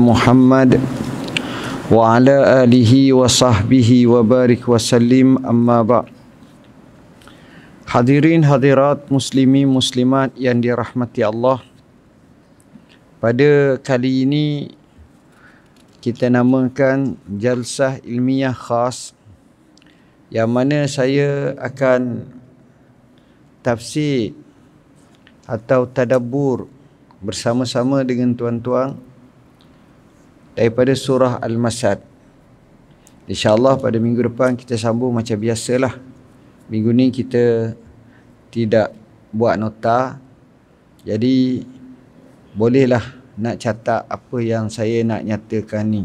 Muhammad wa ala alihi wa sahbihi wa barik wa sallim, amma ba'. Hadirin hadirat muslimin muslimat yang dirahmati Allah, pada kali ini kita namakan jalsah ilmiah khas, yang mana saya akan tafsir atau tadabbur bersama-sama dengan tuan-tuan daripada surah Al-Masad. InsyaAllah pada minggu depan kita sambung macam biasalah. Minggu ni kita tidak buat nota, jadi bolehlah nak catat apa yang saya nak nyatakan ni.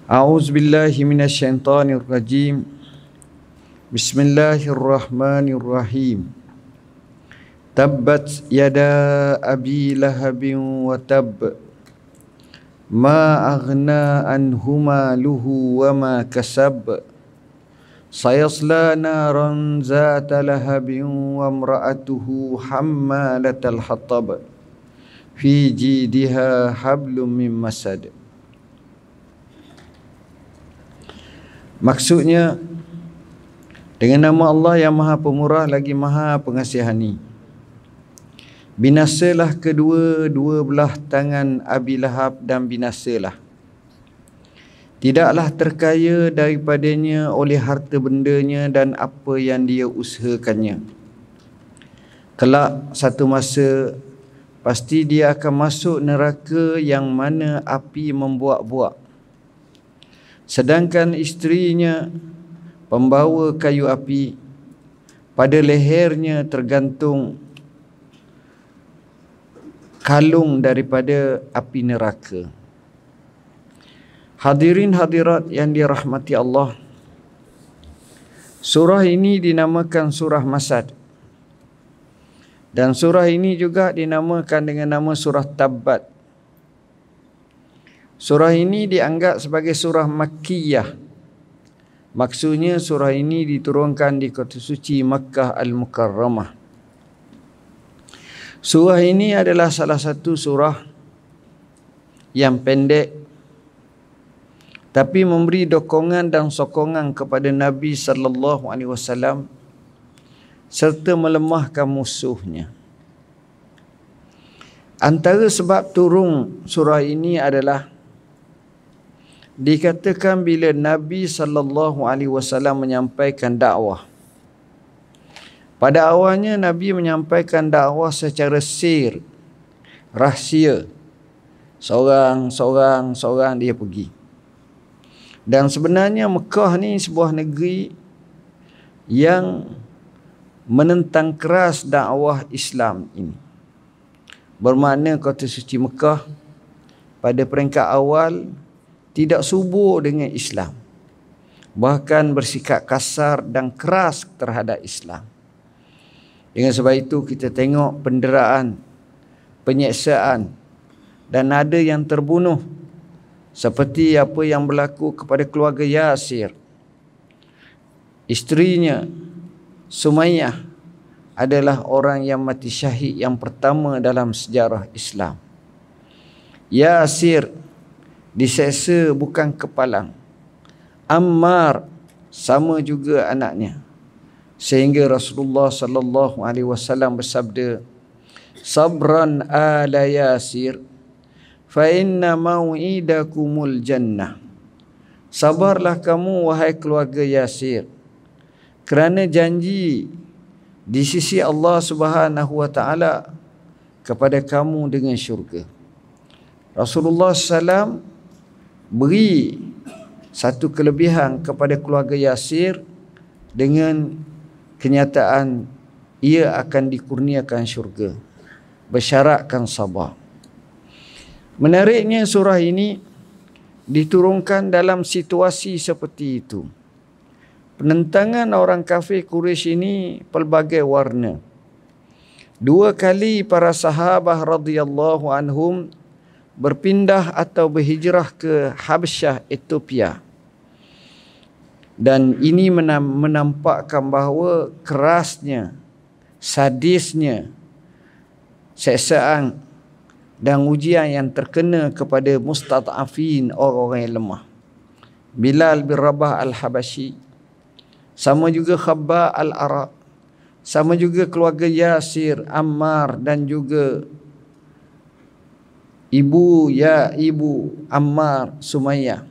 A'udzubillahi minasyaitanirrajim. Bismillahirrahmanirrahim. Tabbat yada abi lahabin wa tab, ma aghna anhu maluhu wa ma kasab, sayasla naran zata lahabin wa imra'atuhu hammalatal hatab, fi jidiha hablum min masad. Maksudnya, dengan nama Allah yang Maha Pemurah lagi Maha Pengasihani, binasalah kedua-dua belah tangan Abi Lahab dan binasalah. Tidaklah terkaya daripadanya oleh harta bendanya dan apa yang dia usahakannya. Kelak satu masa pasti dia akan masuk neraka yang mana api membuak-buak. Sedangkan isterinya pembawa kayu api, pada lehernya tergantung kalung daripada api neraka. Hadirin hadirat yang dirahmati Allah, surah ini dinamakan surah Masad, dan surah ini juga dinamakan dengan nama surah Tabbat. Surah ini dianggap sebagai surah Makkiyah. Maksudnya surah ini diturunkan di kota suci Makkah Al-Mukarramah. Surah ini adalah salah satu surah yang pendek, tapi memberi dokongan dan sokongan kepada Nabi sallallahu alaihi wasallam serta melemahkan musuhnya. Antara sebab turun surah ini adalah dikatakan bila Nabi sallallahu alaihi wasallam menyampaikan dakwah. Pada awalnya Nabi menyampaikan dakwah secara sir, rahsia. Seorang dia pergi. Dan sebenarnya Mekah ni sebuah negeri yang menentang keras dakwah Islam ini. Bermakna kota suci Mekah pada peringkat awal tidak subur dengan Islam, bahkan bersikap kasar dan keras terhadap Islam. Dengan sebab itu kita tengok penderaan, penyiksaan, dan ada yang terbunuh, seperti apa yang berlaku kepada keluarga Yasir. Isterinya Sumayyah adalah orang yang mati syahid yang pertama dalam sejarah Islam. Yasir diseksa bukan kepalang. Ammar sama juga anaknya. Sehingga Rasulullah sallallahu alaihi wasallam bersabda, "Sabran ala Yasir, fa inna mau'idakumul jannah." Sabarlah kamu wahai keluarga Yasir, kerana janji di sisi Allah Subhanahu wa taala kepada kamu dengan syurga. Rasulullah sallam beri satu kelebihan kepada keluarga Yasir dengan kenyataan ia akan dikurniakan syurga, bersyaratkan sabar. Menariknya surah ini diturunkan dalam situasi seperti itu. Penentangan orang kafir Quraisy ini pelbagai warna. 2 kali para sahabah radhiyallahu anhum berpindah atau berhijrah ke Habsyah, Ethiopia. Dan ini menampakkan bahawa kerasnya, sadisnya siksaan dan ujian yang terkena kepada mustad'afin, orang-orang yang lemah. Bilal bin Rabah al-Habashi, sama juga Khabbab al-Arat, sama juga keluarga Yasir, Ammar dan juga ibu Ammar, Sumayyah.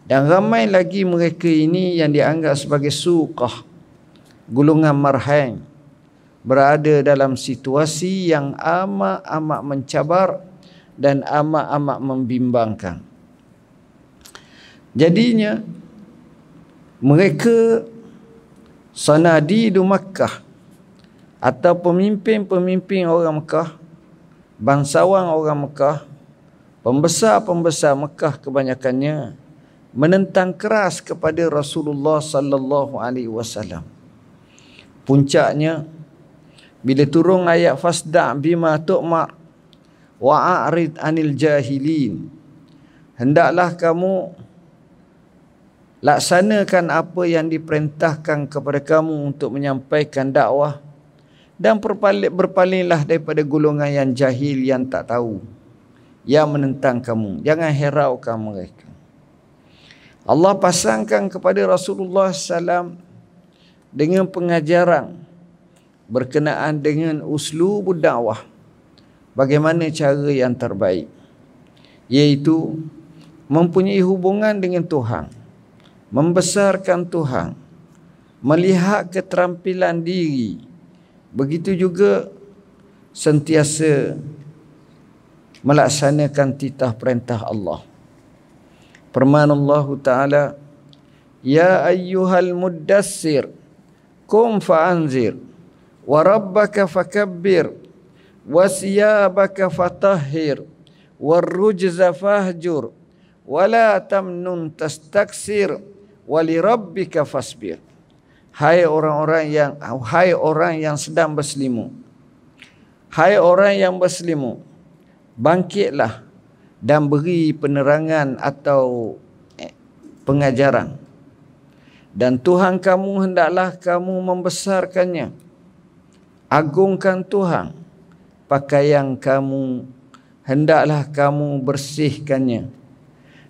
Dan ramai lagi mereka ini yang dianggap sebagai suqah, gulungan marhain, berada dalam situasi yang amat-amat mencabar dan amat-amat membimbangkan. Jadinya mereka sanadidu Makkah atau pemimpin-pemimpin orang Mekah, bangsawan orang Mekah, pembesar-pembesar Mekah kebanyakannya menentang keras kepada Rasulullah sallallahu alaihi wasallam. Puncaknya bila turun ayat fasda' bima tu'mar wa a'rid 'anil jahilin. Hendaklah kamu laksanakan apa yang diperintahkan kepada kamu untuk menyampaikan dakwah, dan berpalinglah daripada golongan yang jahil, yang tak tahu, yang menentang kamu. Jangan hiraukan mereka. Allah pasangkan kepada Rasulullah SAW dengan pengajaran berkenaan dengan uslub dakwah, bagaimana cara yang terbaik, iaitu mempunyai hubungan dengan Tuhan, membesarkan Tuhan, melihat keterampilan diri, begitu juga sentiasa melaksanakan titah perintah Allah. Firman Allah Ta'ala, Ya ayyuhal muddassir, kum fa'anzir, wa rabbaka fakabbir, wa siyabaka fatahhir, wa rujza fahjur, wa la tamnun tastaksir, wali rabbika fasbir. Hai orang yang sedang berselimut, hai orang yang berselimut, bangkitlah dan beri penerangan atau pengajaran, dan Tuhan kamu hendaklah kamu membesarkannya, agungkan Tuhan. Pakaian kamu hendaklah kamu bersihkannya,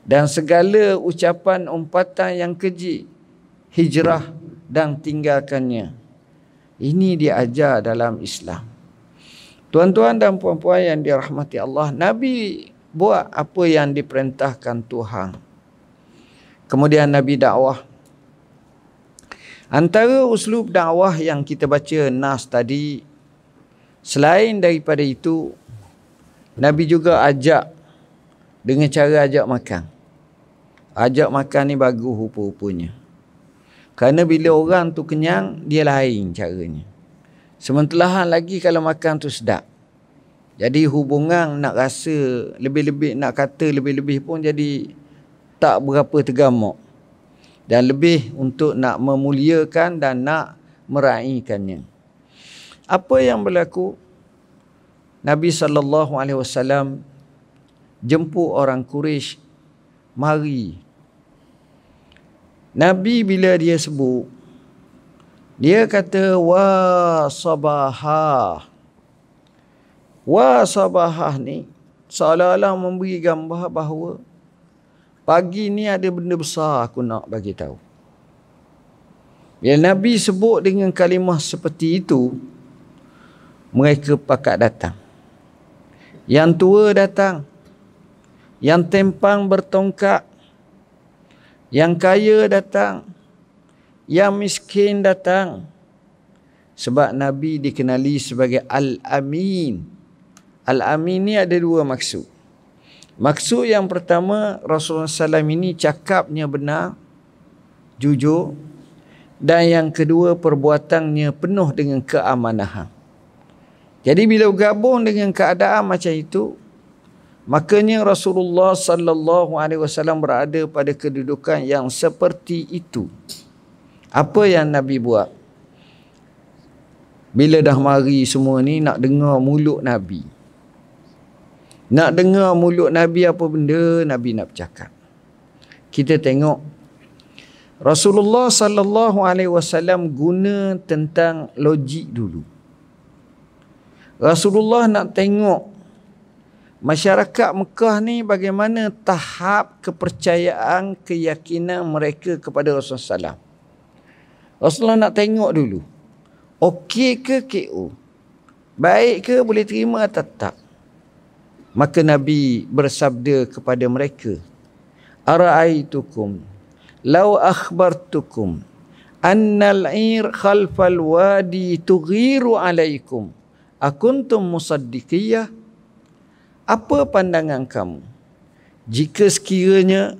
dan segala ucapan umpatan yang keji hijrah dan tinggalkannya. Ini diajar dalam Islam. Tuan-tuan dan puan-puan yang dirahmati Allah, Nabi buat apa yang diperintahkan Tuhan. Kemudian Nabi dakwah. Antara uslub dakwah yang kita baca nas tadi, selain daripada itu, Nabi juga ajak dengan cara ajak makan. Ajak makan ni bagus rupa-rupanya. Kerana bila orang tu kenyang, dia lain caranya. Sementara lagi kalau makan tu sedap. Jadi hubungan nak rasa lebih-lebih, nak kata lebih-lebih pun jadi tak berapa tergamak. Dan lebih untuk nak memuliakan dan nak meraihkannya. Apa yang berlaku? Nabi SAW jemput orang Quraisy mari. Nabi bila dia sebut, dia kata wa sabahah. Wa sabahah ni seolah-olah memberi gambar bahawa pagi ni ada benda besar aku nak bagi tahu. Bila Nabi sebut dengan kalimah seperti itu, mereka pakat datang. Yang tua datang, yang tempang bertongkat, yang kaya datang, yang miskin datang. Sebab Nabi dikenali sebagai Al-Amin. Al-Amin ni ada dua maksud. Maksud yang pertama, Rasulullah SAW ini cakapnya benar, jujur. Dan yang kedua, perbuatannya penuh dengan keamanahan. Jadi bila gabung dengan keadaan macam itu, makanya Rasulullah SAW berada pada kedudukan yang seperti itu. Apa yang Nabi buat? Bila dah mari semua ni nak dengar mulut Nabi. Nak dengar mulut Nabi apa benda Nabi nak bercakap. Kita tengok Rasulullah SAW guna tentang logik dulu. Rasulullah nak tengok masyarakat Mekah ni bagaimana tahap kepercayaan, keyakinan mereka kepada Rasulullah SAW. Rasulullah nak tengok dulu, okey ke KO, baik ke, boleh terima atau tak. Maka Nabi bersabda kepada mereka, ara'aitukum law akhbartukum annal 'ir khalfal wadi tughiru alaikum akuntum musaddiqiyah. Apa pandangan kamu jika sekiranya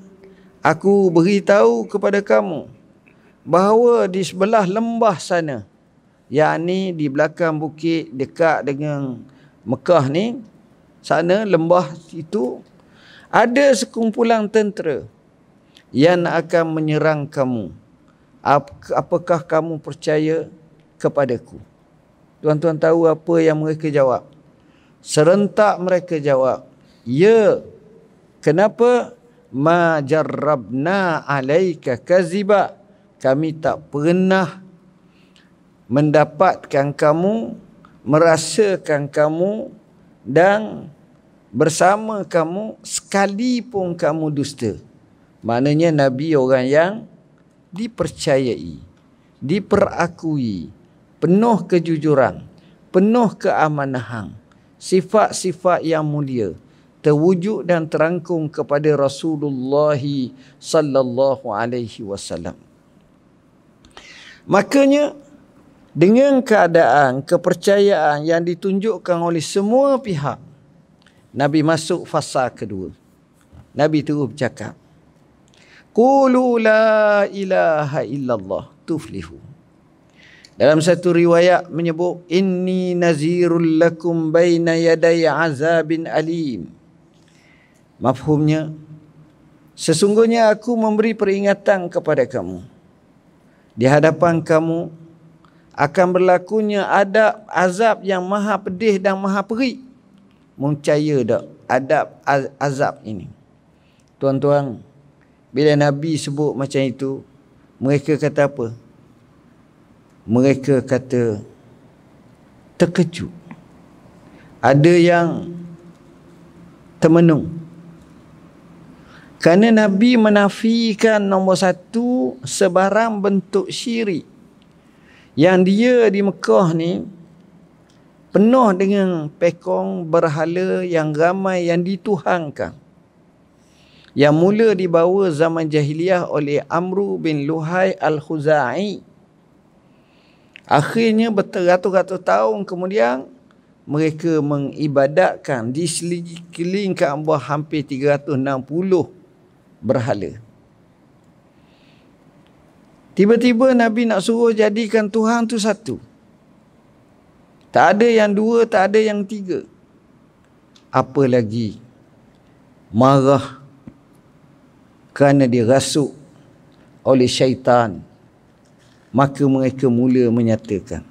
aku beritahu kepada kamu bahawa di sebelah lembah sana, yakni di belakang bukit dekat dengan Mekah ni, sana lembah itu ada sekumpulan tentera yang akan menyerang kamu. Apakah kamu percaya kepadaku? Tuan-tuan tahu apa yang mereka jawab? Serentak mereka jawab, ya. Kenapa? Ma jarrabna alaika kaziba. Kami tak pernah mendapatkan kamu, merasakan kamu dan bersama kamu sekalipun kamu dusta. Maknanya Nabi orang yang dipercayai, diperakui, penuh kejujuran, penuh keamanahan, sifat-sifat yang mulia terwujud dan terangkum kepada Rasulullah sallallahu alaihi wasallam. Makanya dengan keadaan kepercayaan yang ditunjukkan oleh semua pihak, Nabi masuk fasa kedua. Nabi terus bercakap, qulu la ilaha illallah tuflihu. Dalam satu riwayat menyebut, inni nazirul lakum baina yaday azabin alim. Mafhumnya, sesungguhnya aku memberi peringatan kepada kamu. Di hadapan kamu akan berlakunya azab yang maha pedih dan maha perih. Percaya tak azab ini? Tuan-tuan, bila Nabi sebut macam itu, mereka kata apa? Mereka kata terkejut. Ada yang termenung. Kerana Nabi menafikan nombor satu, sebarang bentuk syirik. Yang dia di Mekah ni penuh dengan pekong berhala yang ramai yang dituhankan. Yang mula dibawa zaman jahiliyah oleh Amru bin Luhai al-Khuzai. Akhirnya beratus-ratus tahun kemudian mereka mengibadatkan di sekeliling Kaabah hampir 360 berhala. Tiba-tiba Nabi nak suruh jadikan Tuhan tu satu. Tak ada yang dua, tak ada yang tiga. Apa lagi? Marah kerana dirasuk oleh syaitan. Maka mereka mula menyatakan.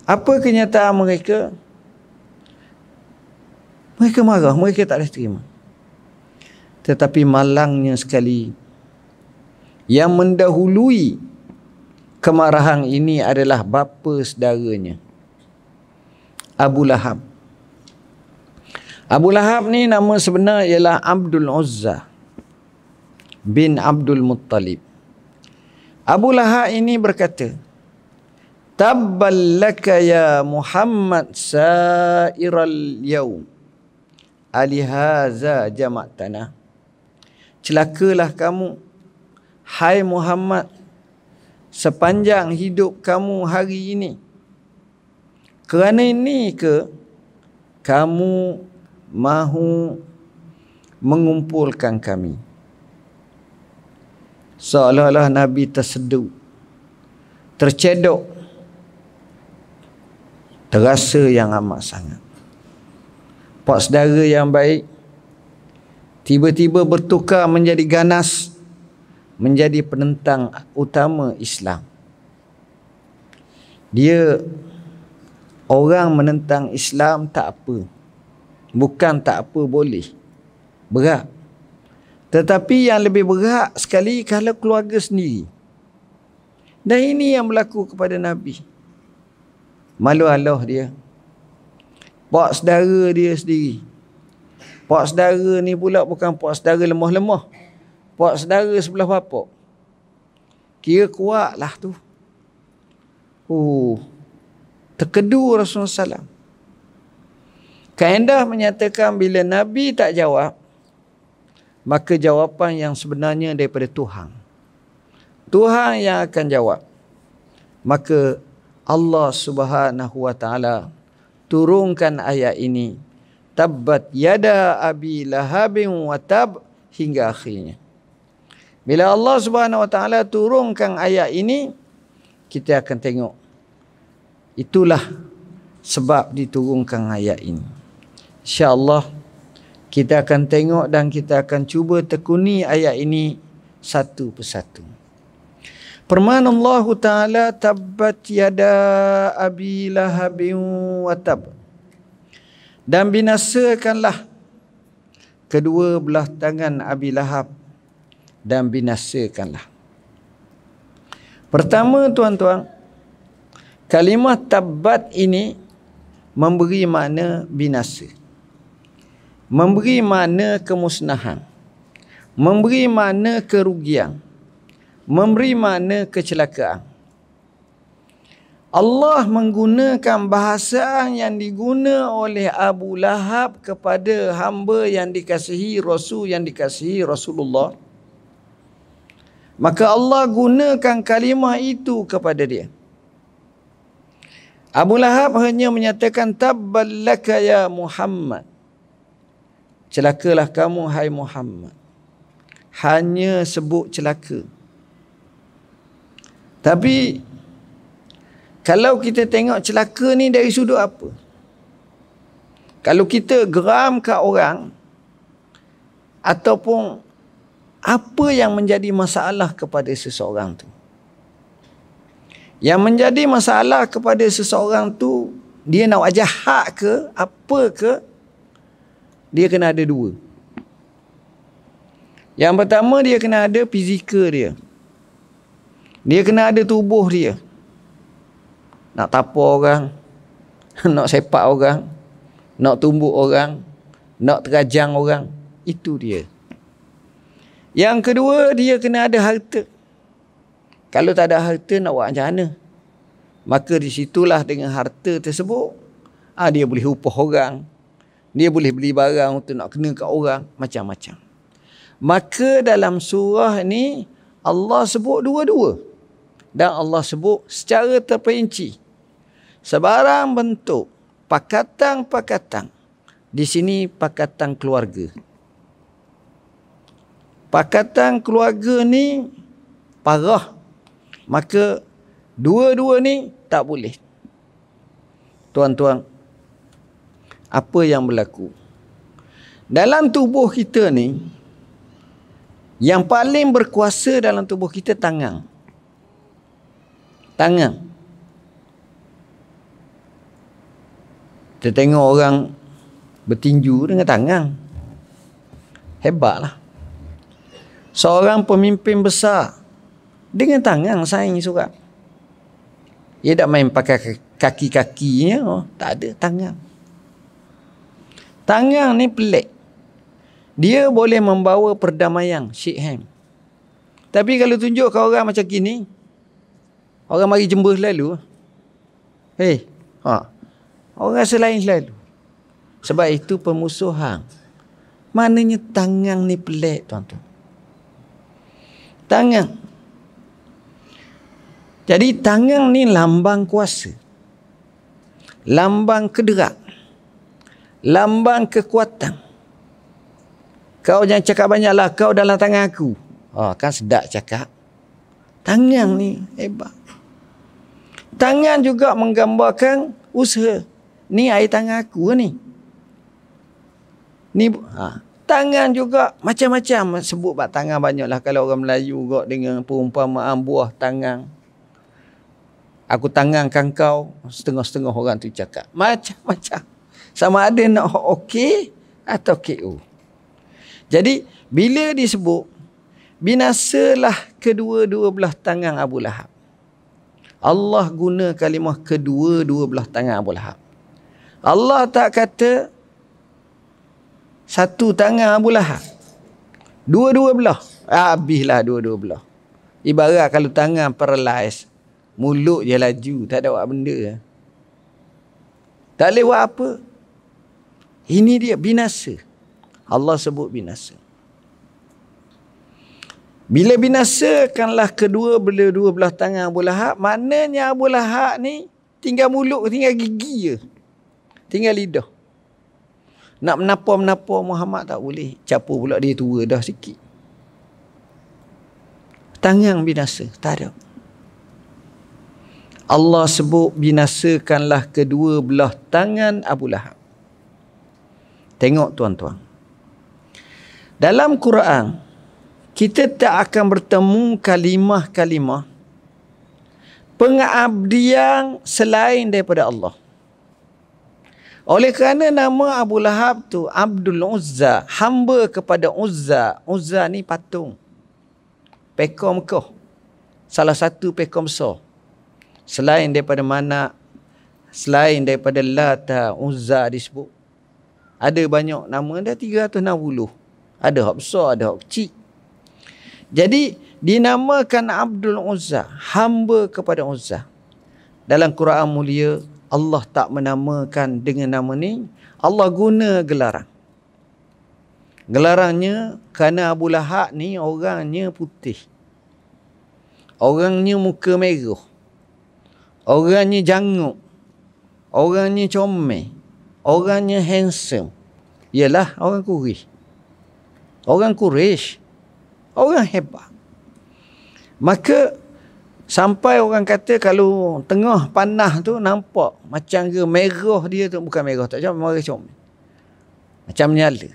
Apa kenyataan mereka? Mereka marah, mereka tak boleh terima. Tetapi malangnya sekali, yang mendahului kemarahan ini adalah bapa saudaranya, Abu Lahab. Abu Lahab ni nama sebenar ialah Abdul Uzza bin Abdul Muttalib. Abu Lahab ini berkata, tabbal laka ya Muhammad sairal yaum alihaza jama'tana. Celakalah kamu, hai Muhammad, sepanjang hidup kamu hari ini. Kerana ini ke kamu mahu mengumpulkan kami? Seolah-olah Nabi terseduh, tercedok, terasa yang amat sangat. Pak saudara yang baik, tiba-tiba bertukar menjadi ganas, menjadi penentang utama Islam. Dia orang menentang Islam tak apa. Bukan tak apa boleh. Berat. Tetapi yang lebih berat sekali kalau keluarga sendiri. Dan ini yang berlaku kepada Nabi. Malu Allah dia. Pak saudara dia sendiri Pak saudara ni pula bukan pak saudara lemah-lemah. Pak saudara sebelah bapak. Kira kuat lah tu. Terkedu Rasulullah SAW. Kaedah menyatakan bila Nabi tak jawab, maka jawapan yang sebenarnya daripada Tuhan. Tuhan yang akan jawab. Maka Allah Subhanahu wa taala turunkan ayat ini, tabbat yada abi lahabin wa tab, hingga akhirnya. Bila Allah Subhanahu wa taala turunkan ayat ini, kita akan tengok itulah sebab diturunkan ayat ini. InsyaAllah kita akan tengok dan kita akan cuba tekuni ayat ini satu persatu. Firman Allah Ta'ala, tabbat yada abi lahabin wa tab. Dan binasakanlah kedua belah tangan Abi Lahab, dan binasakanlah. Pertama tuan-tuan, kalimah tabbat ini memberi makna binasa, memberi makna kemusnahan, memberi makna kerugian, memberi makna kecelakaan. Allah menggunakan bahasa yang diguna oleh Abu Lahab kepada hamba yang dikasihi Rasul, yang dikasihi Rasulullah. Maka Allah gunakan kalimah itu kepada dia. Abu Lahab hanya menyatakan tabballaka ya Muhammad. Celakalah kamu hai Muhammad. Hanya sebut celaka. Tapi kalau kita tengok celaka ni dari sudut apa? Kalau kita geram kat orang, ataupun apa yang menjadi masalah kepada seseorang tu? Yang menjadi masalah kepada seseorang tu, dia nak buat jahat ke, apa ke, dia kena ada dua. Yang pertama, dia kena ada fizikal dia. Dia kena ada tubuh dia. Nak tapar orang, nak sepak orang, nak tumbuk orang, nak terajang orang. Itu dia. Yang kedua, dia kena ada harta. Kalau tak ada harta, nak buat macam mana? Maka di situlah dengan harta tersebut, dia boleh upah orang. Dia boleh beli barang untuk nak kena kat orang. Macam-macam. Maka dalam surah ni, Allah sebut dua-dua. Dan Allah sebut secara terperinci. Sebarang bentuk pakatan-pakatan. Di sini pakatan keluarga. Pakatan keluarga ni parah. Maka dua-dua ni tak boleh. Tuan-tuan, apa yang berlaku? Dalam tubuh kita ni, yang paling berkuasa dalam tubuh kita tangan. Tangan. Kita tengok orang bertinju dengan tangan. Hebatlah. Seorang pemimpin besar dengan tangan saing surat. Dia tak main pakai kaki-kakinya. Tak ada, tangan. Tangan ni pelik. Dia boleh membawa perdamaian, shake hand. Tapi kalau tunjuk ke orang macam gini, orang mari jembus lalu. Orang rasa lain selalu. Sebab itu pemusuhan. Maknanya tangan ni pelik, tuan-tuan. Tangan. Jadi tangan ni lambang kuasa. Lambang kederak. Lambang kekuatan. Kau jangan cakap banyaklah, kau dalam tangan aku. Kan sedap cakap. Tangan ni hebat. Tangan juga menggambarkan usaha. Ni air tangan aku ni. Ni tangan juga macam-macam. Sebut bab tangan banyaklah. Kalau orang Melayu juga dengan perumpamaan buah tangan. Aku tangankan kau. Setengah-setengah orang tu cakap. Macam-macam. Sama ada nak okey atau KO. Jadi bila disebut binasalah kedua-dua belah tangan Abu Lahab. Allah guna kalimah kedua-dua belah tangan Abu Lahab. Allah tak kata Satu tangan Abu Lahab. Dua-dua belah. Habislah dua-dua belah. Ibarat kalau tangan paralyze, mulut je laju, tak ada buat benda. Tak boleh buat apa. Ini dia binasa. Allah sebut binasa. Bila binasakanlah kedua belah tangan Abu Lahab, maknanya Abu Lahab ni tinggal mulut, tinggal gigi je. Tinggal lidah. Nak menapa-menapa Muhammad tak boleh. Capur pula dia tua dah sikit. Tangan binasa. Tak ada. Allah sebut binasakanlah kedua belah tangan Abu Lahab. Tengok tuan-tuan. Dalam Quran, kita tak akan bertemu kalimah-kalimah pengabdian selain daripada Allah. Oleh kerana nama Abu Lahab tu Abdul Uzza, hamba kepada Uzza. Uzza ni patung. Pekom Mekah. Salah satu pekom besar. Selain daripada Manak, selain daripada Lata, Uzza disebut. Ada banyak nama, dah 360. Ada hak besar, ada hak kecil. Jadi dinamakan Abdul Uzza, hamba kepada Uzza. Dalam Quran mulia, Allah tak menamakan dengan nama ni. Allah guna gelaran. Gelarannya kerana Abu Lahab ni orangnya putih. Orangnya muka merah. Orangnya janguk. Orangnya comel. Orangnya handsome. Ialah orang Quraisy. Orang Quraisy. Orang hebat. Maka sampai orang kata kalau tengah panas tu nampak macam ke merah dia tu, bukan merah tak, macam merah comel. Macam menyala.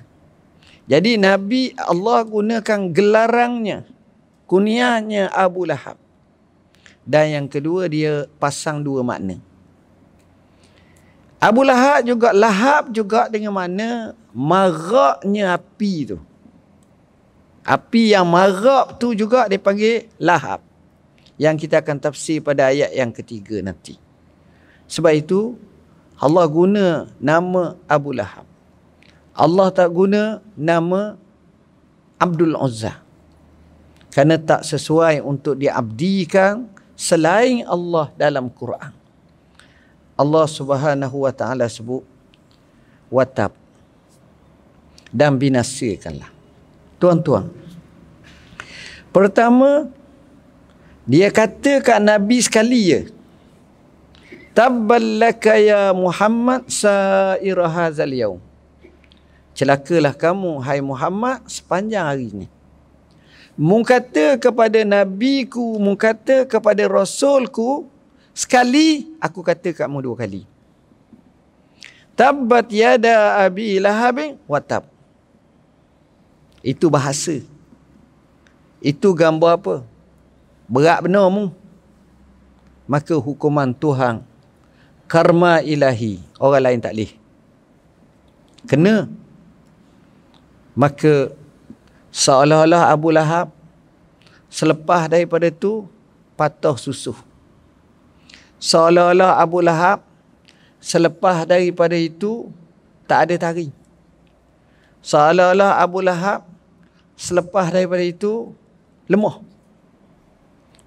Jadi Nabi Allah gunakan gelarangnya, kunyahnya Abu Lahab. Dan yang kedua dia pasang dua makna. Abu Lahab juga, lahab juga dengan makna maraknya api tu. Api yang marak tu juga dipanggil lahab. Yang kita akan tafsir pada ayat yang ketiga nanti. Sebab itu Allah guna nama Abu Lahab. Allah tak guna nama Abdul Uzza. Kerana tak sesuai untuk diabdikan selain Allah dalam Quran. Allah Subhanahu wa taala sebut watab dan binasakanlah. Tuan-tuan, pertama dia kata kat Nabi sekali je, tabballaka ya Muhammad sa'ira hadzal yaum. Celakalah kamu hai Muhammad sepanjang hari ni. Mu kata kepada nabiku, mu kata kepada rasulku, sekali aku kata kamu dua kali. Tabbat yada abi lahabin wa tab. Itu bahasa. Itu gambar apa? Berat benar mu. Maka hukuman Tuhan, karma ilahi, orang lain tak boleh. Kena. Maka seolah-olah Abu Lahab selepas daripada tu patah susuh. Seolah-olah Abu Lahab selepas daripada itu tak ada taring. Seolah-olah Abu Lahab selepas daripada itu lemah.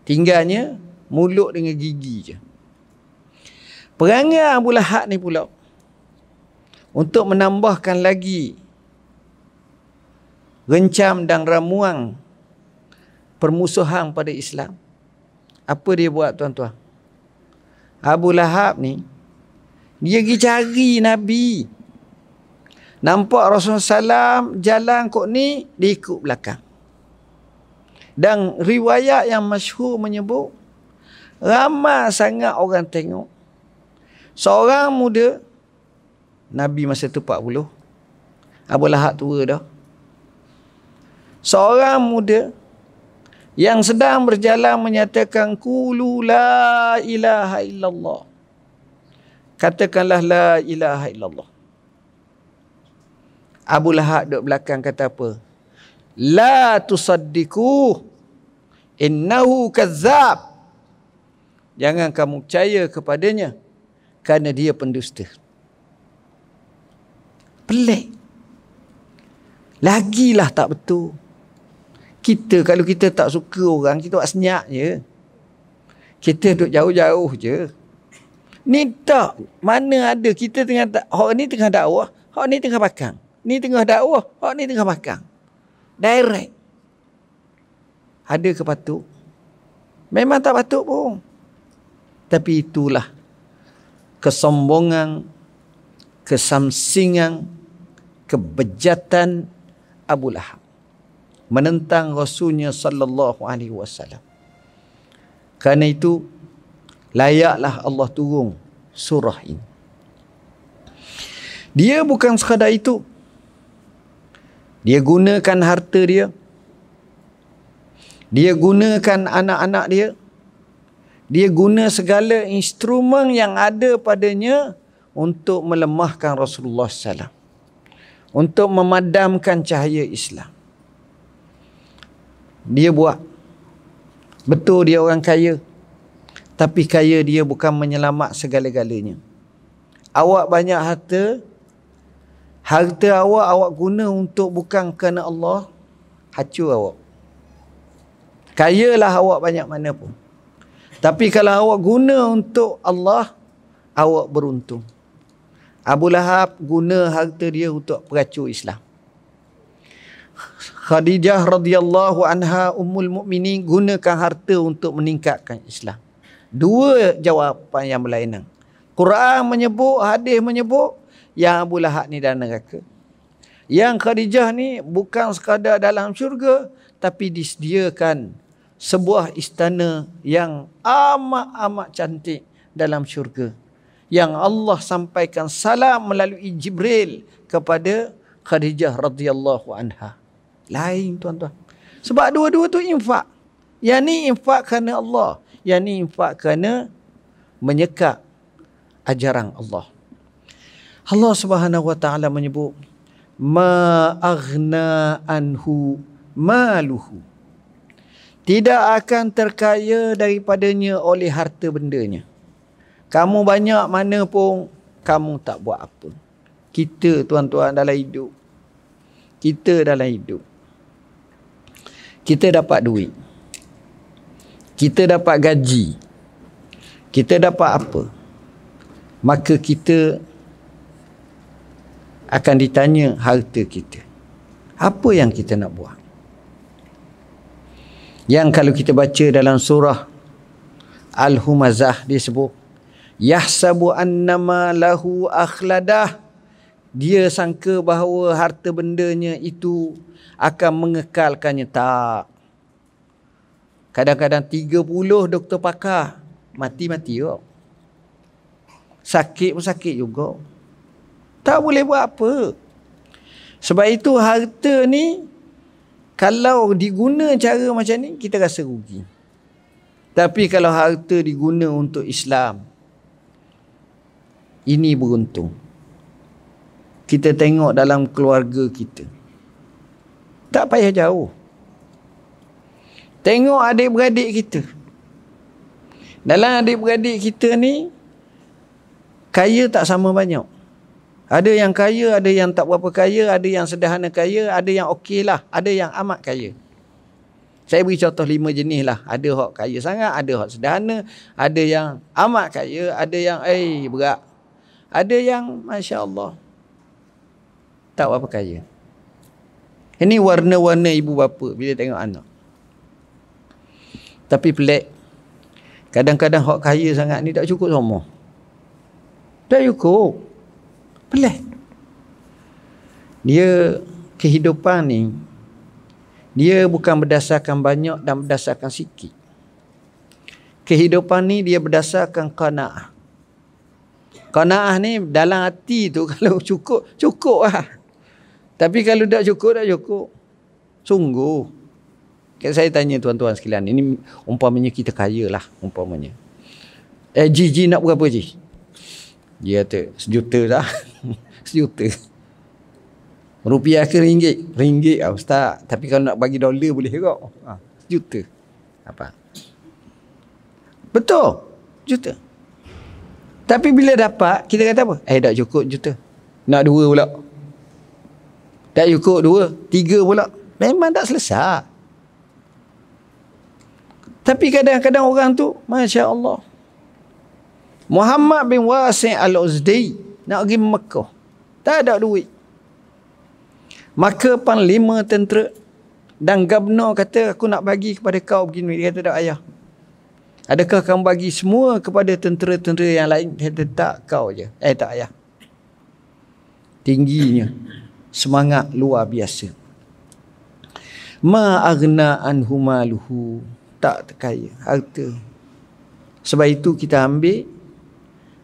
Tinggalnya mulut dengan gigi je. Perangai Abu Lahab ni pula untuk menambahkan lagi rencam dan ramuan permusuhan pada Islam. Apa dia buat tuan-tuan? Abu Lahab ni dia pergi cari Nabi. Nampak Rasulullah SAW jalan kok ni, dia ikut belakang. Dan riwayat yang masyhur menyebut ramai sangat orang tengok. Seorang muda, Nabi masa tu 40, Abu Lahab tua dah. Seorang muda yang sedang berjalan menyatakan qulu la ilaha illallah. Katakanlah la ilaha illallah. Abu Lahab duduk belakang kata apa? La tusaddiku innahu kazzab. Jangan kamu percaya kepadanya kerana dia pendusta. Pelik. Lagilah tak betul. Kita kalau kita tak suka orang, kita buat senyap je. Kita duduk jauh-jauh je. Ni tak. Mana ada kita tengah, hak ni tengah dakwah, hak ni tengah bakang. Ni tengah dakwah, hak ni tengah bakang. Direct. Ada ke patut? Memang tak patut pun. Tapi itulah kesombongan, kesamsingan, kebejatan Abu Lahab menentang Rasulnya sallallahu alaihi wasallam. Kerana itu layaklah Allah turun surah ini. Dia bukan sekadar itu. Dia gunakan harta dia. Dia gunakan anak-anak dia. Dia guna segala instrumen yang ada padanya untuk melemahkan Rasulullah SAW. Untuk memadamkan cahaya Islam. Dia buat. Betul dia orang kaya. Tapi kaya dia bukan menyelamat segala-galanya. Awak banyak harta. Harta awak guna untuk bukan kerana Allah. Hancur awak. Kayalah awak banyak mana pun. Tapi kalau awak guna untuk Allah, awak beruntung. Abu Lahab guna harta dia untuk peracur Islam. Khadijah radhiyallahu anha ummul mukminin gunakan harta untuk meningkatkan Islam. Dua jawapan yang berlainan. Quran menyebut, hadis menyebut yang Abu Lahab ni dalam neraka. Yang Khadijah ni bukan sekadar dalam syurga, tapi disediakan sebuah istana yang amat-amat cantik dalam syurga. Yang Allah sampaikan salam melalui Jibril kepada Khadijah radhiyallahu anha. Lain tuan-tuan. Sebab dua-dua tu infak. Yang ni infak kerana Allah. Yang ni infak kerana menyekap ajaran Allah. Allah Subhanahu wa taala menyebut ma aghna anhu maluhu. Tidak akan terkaya daripadanya oleh harta bendanya. Kamu banyak mana pun, kamu tak buat apa. Kita tuan-tuan dalam hidup. Kita dalam hidup. Kita dapat duit. Kita dapat gaji. Kita dapat apa? Maka kita akan ditanya harta kita. Apa yang kita nak buat? Yang kalau kita baca dalam surah Al-Humazah dia sebut yahsabu annama lahu akhladah. Dia sangka bahawa harta bendanya itu akan mengekalkannya. Tak. Kadang-kadang 30 doktor pakar mati-mati juga. Sakit pun sakit juga. Tak boleh buat apa. Sebab itu harta ni kalau diguna cara macam ni, kita rasa rugi. Tapi kalau harta diguna untuk Islam, ini beruntung. Kita tengok dalam keluarga kita. Tak payah jauh. Tengok adik-beradik kita. Dalam adik-beradik kita ni, kaya tak sama banyak. Ada yang kaya, ada yang tak berapa kaya, ada yang sederhana kaya, ada yang okey lah, ada yang amat kaya. Saya beri contoh 5 jenis lah. Ada hak kaya sangat, ada hak sederhana, ada yang amat kaya, ada yang berat. Ada yang Masya Allah tak berapa kaya. Ini warna-warna ibu bapa bila tengok anak. Tapi pelik. Kadang-kadang hak kaya sangat ni tak cukup semua. Tak cukup. Pelik. Dia kehidupan ni, dia bukan berdasarkan banyak dan berdasarkan sikit. Kehidupan ni dia berdasarkan qanaah. Qanaah ni dalam hati tu kalau cukup, cukup lah. Tapi kalau tak cukup, tak cukup. Sungguh. Saya tanya tuan-tuan sekalian, ini umpamanya kita kaya lah, umpamanya. Ji nak berapa Ji? Dia kata, 1 juta dah. 1 juta. Rupiah ke ringgit? Ringgit lah Ustaz. Tapi kalau nak bagi dolar boleh juga. 1 juta. Apa? Betul. 1 juta. Tapi bila dapat, kita kata apa? Tak cukup 1 juta. Nak 2 pula. Tak cukup 2, 3 pula. Memang tak selesai. Tapi kadang-kadang orang tu, Masya Allah. Muhammad bin Wasi' al-Uzdi nak pergi Mekah. Tak ada duit. Maka panglima tentera dan gubernur kata, aku nak bagi kepada kau begini. Dia kata, tak ayah. Adakah kamu bagi semua kepada tentera-tentera yang lain? Dia kata, tak, kau je. Tak ayah. Tingginya. Semangat luar biasa. Ma aghna anhu maluhu. Tak terkaya. Harta. Sebab itu kita ambil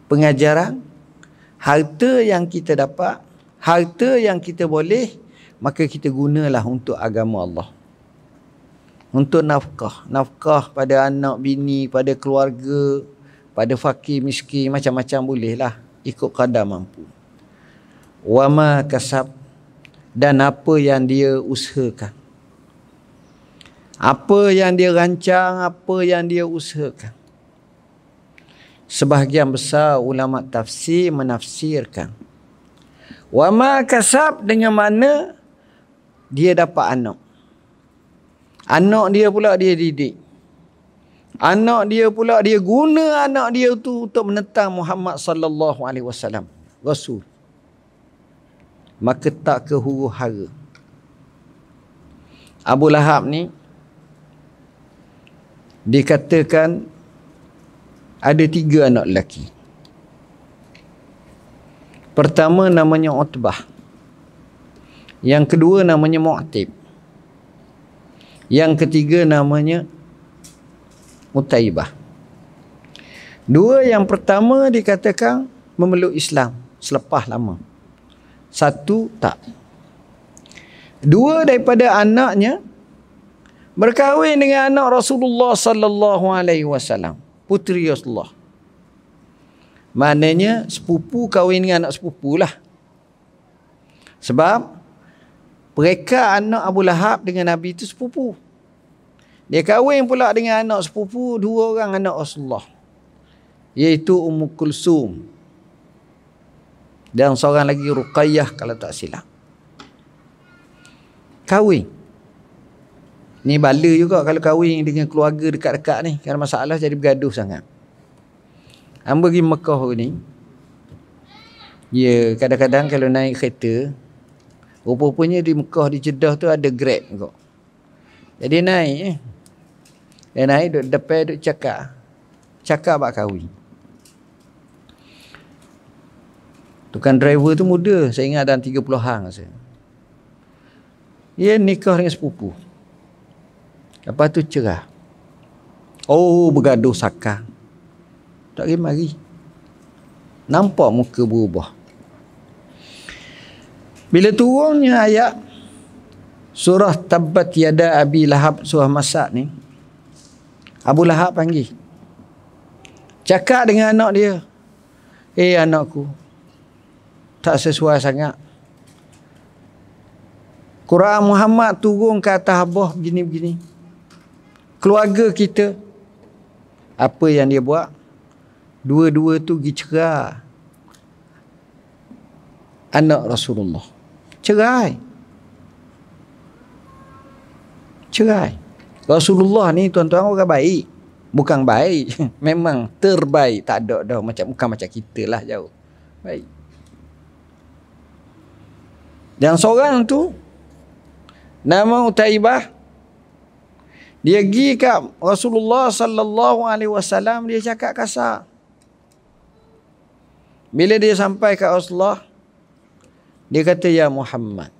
pengajaran. Harta yang kita dapat, harta yang kita boleh, maka kita gunalah untuk agama Allah. Untuk nafkah. Nafkah pada anak, bini, pada keluarga, pada fakir, miskin, macam-macam bolehlah. Ikut kadar mampu. Wama kasab. Dan apa yang dia usahakan. Apa yang dia rancang, apa yang dia usahakan. Sebahagian besar ulama tafsir menafsirkan. Wama kasab dengan mana dia dapat anak. Anak dia pula dia didik. Anak dia pula dia guna anak dia tu untuk menentang Muhammad sallallahu alaihi wasallam, Rasul. Maka tak ke huru-hara. Abu Lahab ni dikatakan ada 3 anak lelaki. Pertama namanya Utbah. Yang kedua namanya Mu'tib. Yang ketiga namanya Utaibah. 2 yang pertama dikatakan memeluk Islam selepas lama. 1 tak. 2 daripada anaknya berkahwin dengan anak Rasulullah sallallahu alaihi wasallam, puteri Rasulullah. Maknanya sepupu kahwin dengan anak sepupu lah. Sebab mereka anak Abu Lahab dengan Nabi itu sepupu. Dia kahwin pula dengan anak sepupu 2 orang anak Rasulullah, iaitu Ummu Kulsum dan seorang lagi Ruqayyah kalau tak silap. Kahwin. Ni bala juga kalau kahwin dengan keluarga dekat-dekat ni. Kerana masalah jadi bergaduh sangat. Hamba pergi Mekah ni. Ya, kadang-kadang kalau naik kereta, rupanya di Mekah, di Jeddah tu ada Grab kok. Jadi naik. Dia naik duduk depan, duduk cakap. Cakap bak kahwin. Tukang driver tu muda. Saya ingat dalam 30-an rasa. Dia nikah dengan sepupu. Lepas tu cerah. Oh, bergaduh sakar. Tak mari. Nampak muka berubah. Bila turunnya ayat surah Tabbat Yada Abi Lahab, surah Masad ni, Abu Lahab panggil. Cakap dengan anak dia. Anakku, tak sesuai sangat. Quran Muhammad turun ke atas abah begini-begini. Keluarga kita, apa yang dia buat? Dua-dua tu pergi cerai anak Rasulullah. Cerai. Rasulullah ni tuan-tuan orang baik. Bukan baik. Memang terbaik. Tak ada dah. Bukan macam kita lah, jauh. Baik. Dan seorang tu nama Utaibah. Dia pergi kat Rasulullah sallallahu alaihi wasallam, dia cakap kasar. Bila dia sampai kat Rasulullah, dia kata, ya Muhammad,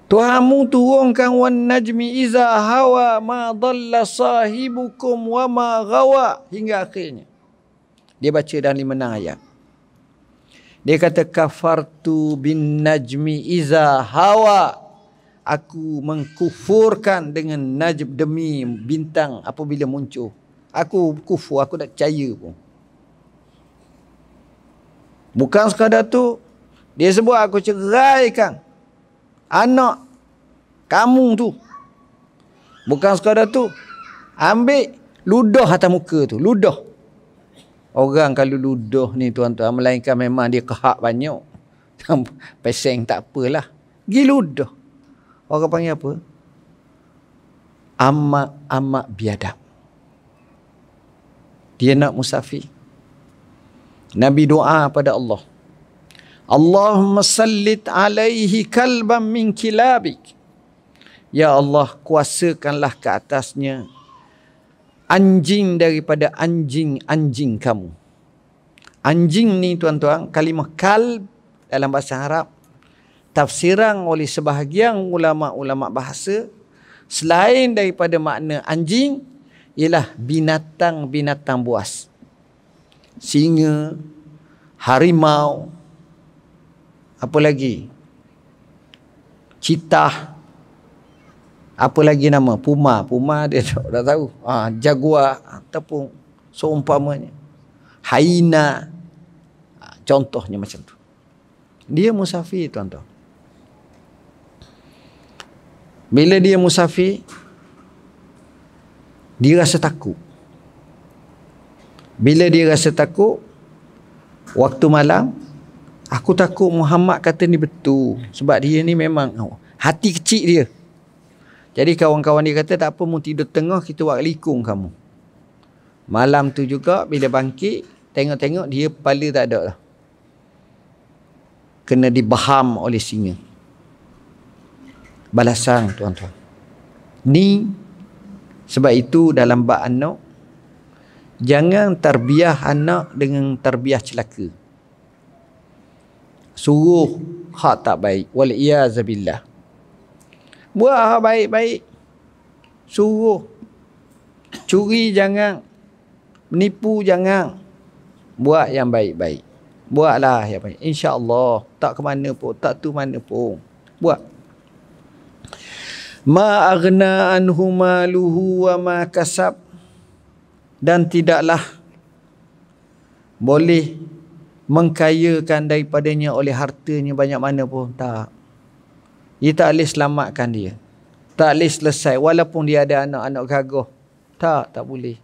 Tuhanmu turunkan wan najmi iza hawa ma dhalla sahibukum wa ma ghawa, hingga akhirnya. Dia baca dalam 5 ayat. Dia kata, kafartu bin najmi iza hawa. Aku mengkufurkan dengan najm, demi bintang apabila muncul. Aku kufur, aku tak percaya pun. Bukan sekadar tu, dia sebut aku ceraikan anak kamu tu. Bukan sekadar tu, ambil ludah atas muka tu, ludah. Orang kalau ludah ni tuan-tuan, melainkan memang dia kehak banyak. Peseng tak apalah. Giludah. Orang panggil apa? Amak biadab. Dia nak musafir. Nabi doa pada Allah. Allahumma sallit alaihi kalban min kilabik. Ya Allah, kuasakanlah ke atasnya anjing daripada anjing-anjing kamu. Anjing ni tuan-tuan, kalimah kalb dalam bahasa Arab tafsiran oleh sebahagian ulama-ulama bahasa selain daripada makna anjing ialah binatang-binatang buas. Singa, harimau, apa lagi? Citah, apa lagi nama? Puma dia dah tahu. Jaguar ataupun seumpamanya. Haina. Contohnya macam tu. Dia musafir tuan-tuan. Bila dia musafir, dia rasa takut. Bila dia rasa takut, waktu malam, aku takut Muhammad kata ni betul. Sebab dia ni memang hati kecil dia. Jadi kawan-kawan dia kata, tak apa, mu tidur tengah, kita buat likung kamu. Malam tu juga, bila bangkit, tengok-tengok dia kepala tak ada lah. Kena dibaham oleh singa. Balasan tuan-tuan. Ni, sebab itu dalam bab anak, jangan tarbiyah anak dengan tarbiyah celaka. Suruh hak tak baik. Wal-iyazabillah. Buat hak baik-baik. Suruh. Curi jangan. Menipu jangan. Buat yang baik-baik. Buatlah yang baik. InsyaAllah. Tak ke mana pun. Tak tu mana pun. Buat. Ma aghna anhu maluhu wa ma kasab. Dan tidaklah boleh mengkayakan daripadanya oleh hartanya banyak mana pun. Tak. Dia tak boleh selamatkan dia. Tak boleh selesai. Walaupun dia ada anak-anak gagah. Tak boleh.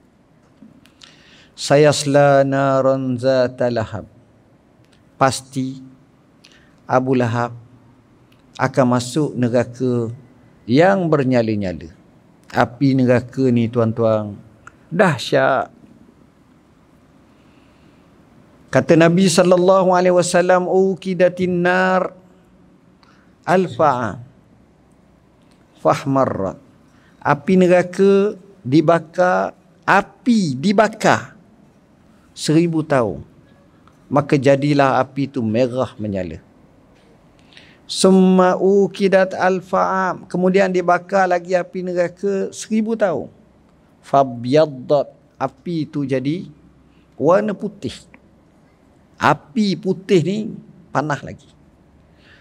Sayasla naran zata lahab. Pasti Abu Lahab akan masuk neraka yang bernyala-nyala. Api neraka ni tuan-tuan, dahsyat. Kata Nabi SAW, ukidatin nar alfa'a fahmarrat. Api neraka dibakar, 1000 tahun. Maka jadilah api itu merah menyala. Summa ukidat alfa'a. Kemudian dibakar lagi api neraka 1000 tahun. Fabyaddat. Api itu jadi warna putih. Api putih ni panah lagi.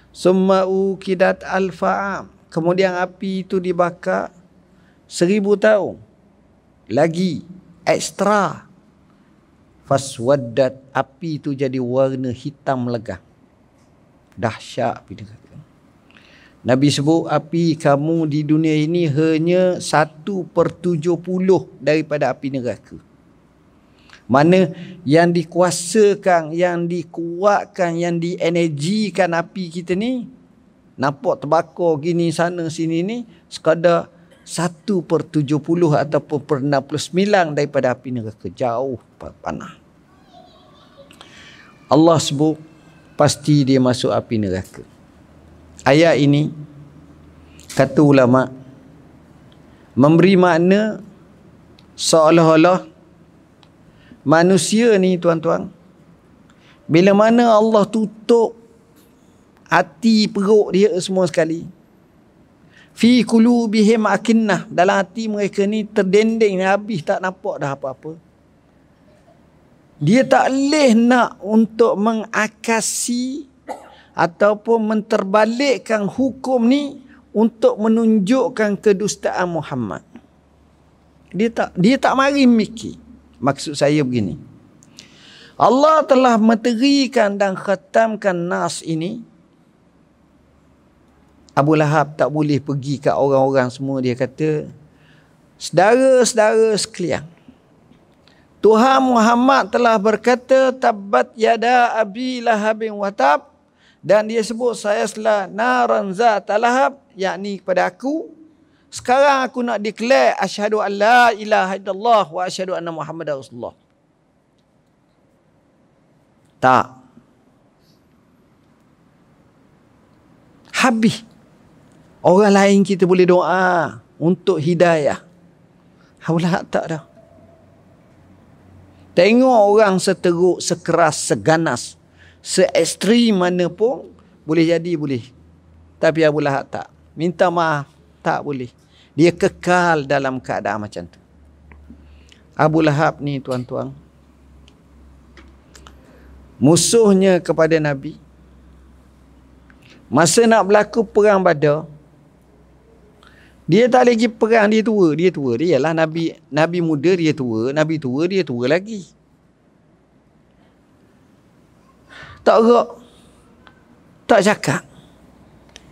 Summa ukidat alfa'a. Kemudian api itu dibakar 1000 tahun. Lagi ekstra. Faswaddat. Api itu jadi warna hitam legam. Dahsyat api neraka. Nabi sebut api kamu di dunia ini hanya 1/70 daripada api neraka. Mana yang dikuasakan, yang dikuatkan, yang dienergikan api kita ni, nampak terbakar gini sana sini ni, sekadar 1/70 ataupun 69 daripada api neraka. Jauh panah. Allah sebut pasti dia masuk api neraka. Ayat ini kata ulama memberi makna seolah-olah manusia ni tuan-tuan, bila mana Allah tutup hati perut dia semua sekali, fi qulubihim akinnah, dalam hati mereka ni terdendeng habis, tak nampak dah apa-apa. Dia tak boleh nak untuk mengakasi ataupun menterbalikkan hukum ni untuk menunjukkan kedustaan Muhammad. Dia tak mari mikir. Maksud saya begini. Allah telah menterikan dan khatamkan nas ini. Abu Lahab tak boleh pergi ke orang-orang semua. Dia kata, saudara-saudara sekalian, Tuhan Muhammad telah berkata, tabbat yada abi lahabin wa tab, Dan dia sebut, saya selah naran zata lahab, yakni kepada aku, sekarang aku nak declare asyhadu an la ilaha illallah wa asyhadu anna Muhammadar Rasulullah. Tak. Habis. Orang lain kita boleh doa untuk hidayah. Abu Lahab tak dah. Tengok orang seteruk, sekeras, seganas, se-ekstrim mana pun, boleh jadi boleh. Tapi Abu Lahab tak. Minta maaf, tak boleh. Dia kekal dalam keadaan macam tu. Abu Lahab ni tuan-tuan, musuhnya kepada Nabi. Masa nak berlaku perang Badar, dia tak lagi perang, dia tua. Dia lah Nabi muda, dia tua. Nabi tua, dia tua lagi. Tak gerak. Tak cakap.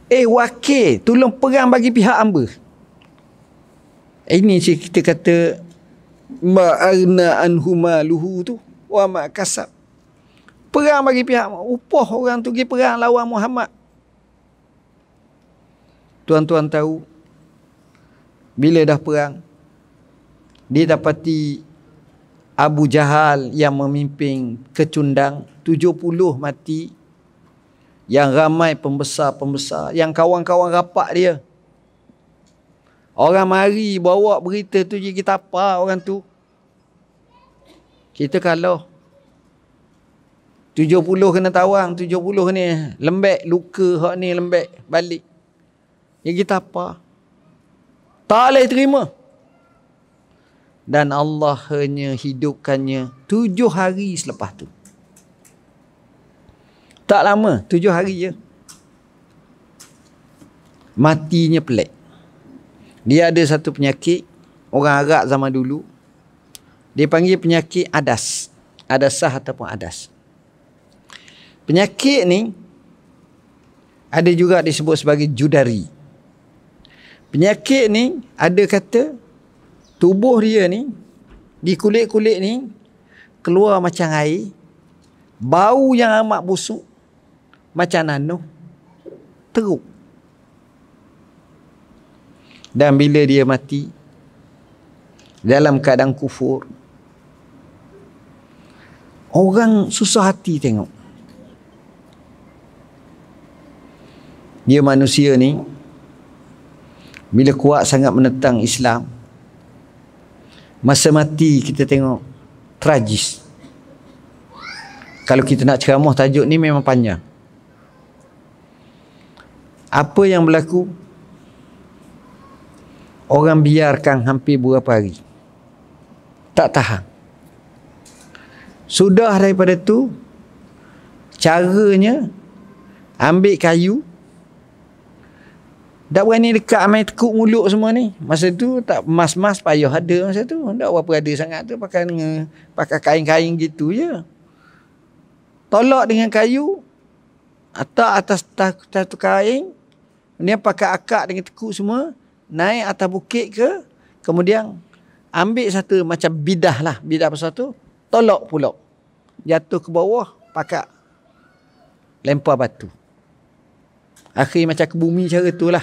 Wakil, tolong perang bagi pihak hamba. Ini kita kata ma'arna anhumaluhu tu wa ma kasab. Perang bagi pihak, upah orang tu pergi perang lawan Muhammad. Tuan-tuan tahu, bila dah perang, dia dapati Abu Jahal yang memimpin kecundang, 70 mati, yang ramai pembesar-pembesar, yang kawan-kawan rapat dia. Orang mari bawa berita tu, kita apa orang tu? Kita kalah. 70 kena tawang, 70 ni lembek, luka hak ni lembek balik. Ya kita apa? Tak boleh terima. Dan Allah hanya hidupkannya 7 hari selepas tu. Tak lama, 7 hari je. Matinya pelik. Dia ada satu penyakit, orang Arab zaman dulu, dia panggil penyakit adas. Adasah ataupun adas. Penyakit ni ada juga disebut sebagai judari. Penyakit ni ada kata tubuh dia ni, di kulit-kulit ni keluar macam air, bau yang amat busuk, macam nanuh, teruk. Dan bila dia mati dalam keadaan kufur, orang susah hati tengok. Dia manusia ni bila kuat sangat menentang Islam, masa mati kita tengok tragis. Kalau kita nak ceramah tajuk ni memang panjang. Apa yang berlaku? Orang biarkan hampir beberapa hari. Tak tahan. Sudah daripada tu, caranya ambil kayu. Tak berani dekat amai tekuk mulut semua ni. Masa tu tak mas-mas payah ada masa tu. Tak berapa ada sangat tu, pakai kain-kain gitu je. Tolak dengan kayu, atas satu kain, kemudian pakai akak dengan tekuk semua, naik atas bukit ke, kemudian ambil satu macam bidah lah, bidah besar tu, tolak pula, jatuh ke bawah, pakai lempar batu. Akhir macam ke bumi cara tu lah,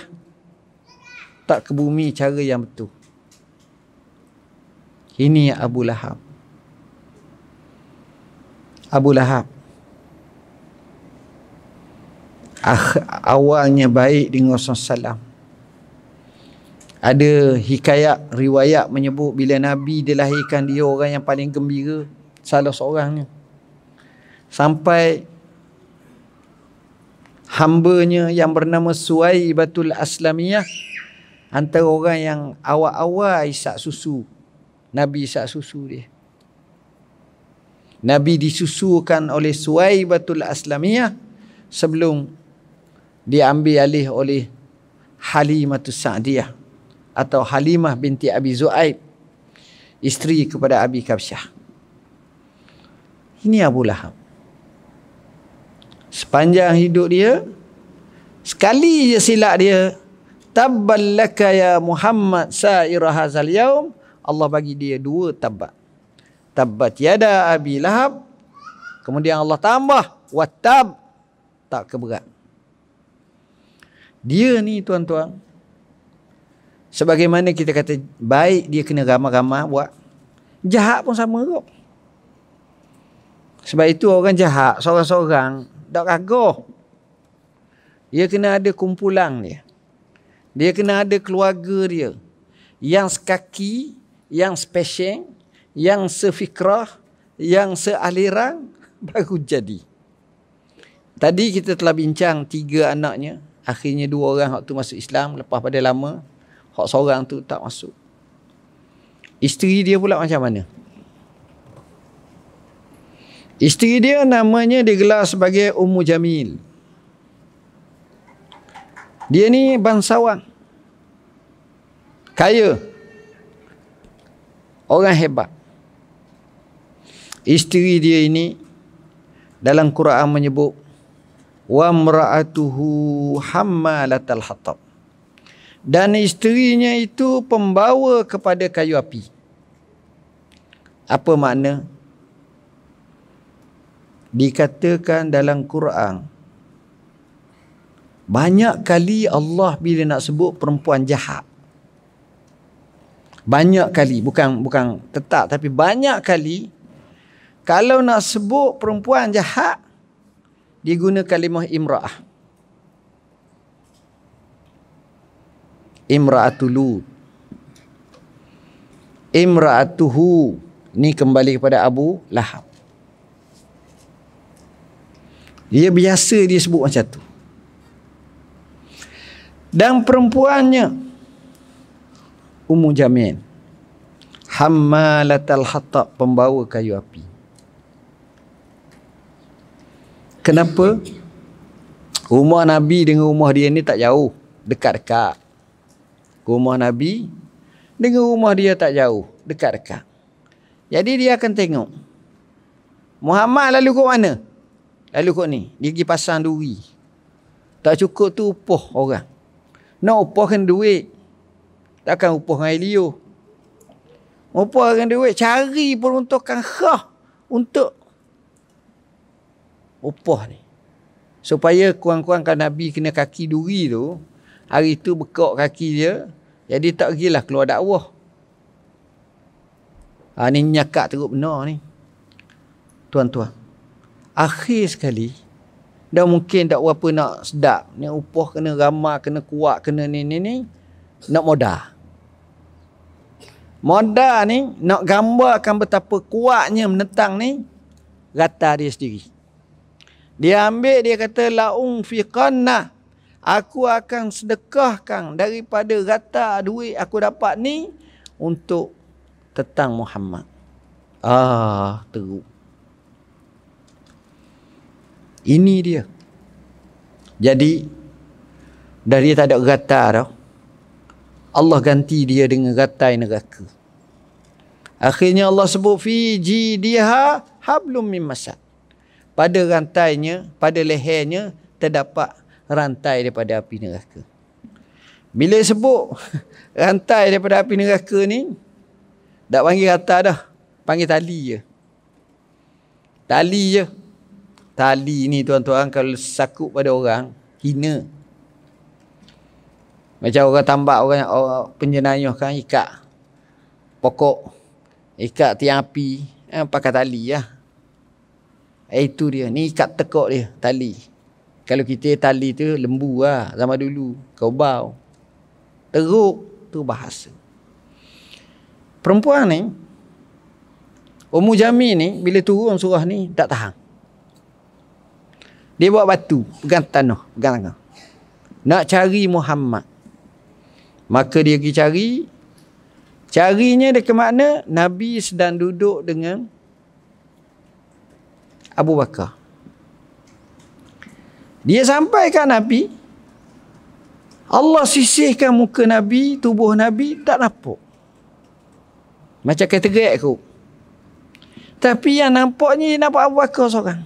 tak ke bumi cara yang betul. Ini Abu Lahab. Abu Lahab awalnya baik dengan Rasulullah SAW. Ada hikayat, riwayat menyebut bila Nabi dilahirkan, dia orang yang paling gembira, salah seorangnya. Sampai hambanya yang bernama Suwaibatul Aslamiyah, antara orang yang awal-awal isap susu, Nabi isap susu dia. Nabi disusukan oleh Suwaibatul Aslamiyah sebelum diambil alih oleh Halimatus Sa'diyah atau Halimah binti Abi Zu'aib, isteri kepada Abi Kabsyah. Ini Abu Lahab. Sepanjang hidup dia, sekali je silap dia, tabbal laka ya Muhammad sa'ira hazal yaum, Allah bagi dia 2 tabbat. Tabbat yada Abi Lahab, kemudian Allah tambah wattab, tak keberat. Dia ni tuan-tuan, sebagaimana kita kata baik dia kena ramah-ramah buat, jahat pun sama kot. Sebab itu orang jahat seorang-seorang tak gagah. Dia kena ada kumpulan dia. Dia kena ada keluarga dia yang sekaki, yang spesial, yang sefikrah, yang sealiran, baru jadi. Tadi kita telah bincang 3 anaknya. Akhirnya 2 orang hak tu masuk Islam lepas pada lama. Hak seorang tu tak masuk. Isteri dia pula macam mana? Isteri dia namanya digelar sebagai Ummu Jamil. Dia ni bangsawan. Kaya. Orang hebat. Isteri dia ini dalam Quran menyebut wa mra'atuhu hammalatal hatab. Dan isterinya itu pembawa kepada kayu api. Apa makna? Dikatakan dalam Quran, banyak kali Allah bila nak sebut perempuan jahat, banyak kali, bukan tetap, tapi banyak kali kalau nak sebut perempuan jahat, dia guna kalimah imra'ah. Imra'atul Lut, imra'atuhu, ni kembali kepada Abu Lahab. Dia biasa dia sebut macam tu. Dan perempuannya Ummu Jamil, hammalatal hatab, pembawa kayu api. Kenapa? Rumah Nabi dengan rumah dia ni tak jauh, dekat-dekat. Rumah Nabi dengan rumah dia tak jauh, dekat-dekat. Jadi dia akan tengok Muhammad lalu kat mana? Lalu kat ni, dia pergi pasang duri. Tak cukup tu upoh orang. Nak upoh kan duit. Takkan upoh dengan air liur. Upoh dengan duit, cari peruntukan khas untuk upoh ni. Supaya kurang-kurang kan Nabi kena kaki duri tu, hari tu bekak kaki dia, jadi tak pergilah keluar dakwah. Ni nyakak teruk benar ni. Tuan-tuan, akhir sekali, dah mungkin tak berapa nak sedap. Ni upoh kena ramah, kena kuat, kena ni. Nak modal. Modal ni, nak gambarkan betapa kuatnya menentang ni, rata dia sendiri. Dia ambil, dia kata, la'unfiqanna, aku akan sedekahkan daripada rata duit aku dapat ni untuk tentang Muhammad. Teruk. Ini dia. Jadi, dah dia tak ada rata dah. Allah ganti dia dengan ratai neraka. Akhirnya Allah sebut, fi jidiha hablum min masad. Pada rantainya, pada lehernya, terdapat rantai daripada api neraka. Bila sebut rantai daripada api neraka ni, tak panggil rantai dah. Panggil tali je. Tali je. Tali ni tuan-tuan, kalau sakut pada orang, hina. Macam orang tambak, orang penjenayah kan, ikat pokok, ikat tiang api, pakai tali lah. Itu dia. Ni ikat tekok dia, tali. Kalau kita tali tu lembu lah, zaman dulu. Kaubau. Teruk, tu bahasa. Perempuan ni, Ummu Jamil ni, bila turun surah ni, tak tahan. Dia bawa batu, pegang tanah, pegang tangan. Nak cari Muhammad. Maka dia pergi cari. Carinya dekat mana? Nabi sedang duduk dengan Abu Bakar. Dia sampai kat Nabi. Allah sisihkan muka Nabi, tubuh Nabi, tak nampak. Macam katerak aku. Tapi yang nampaknya, dia nampak Abu Bakar seorang.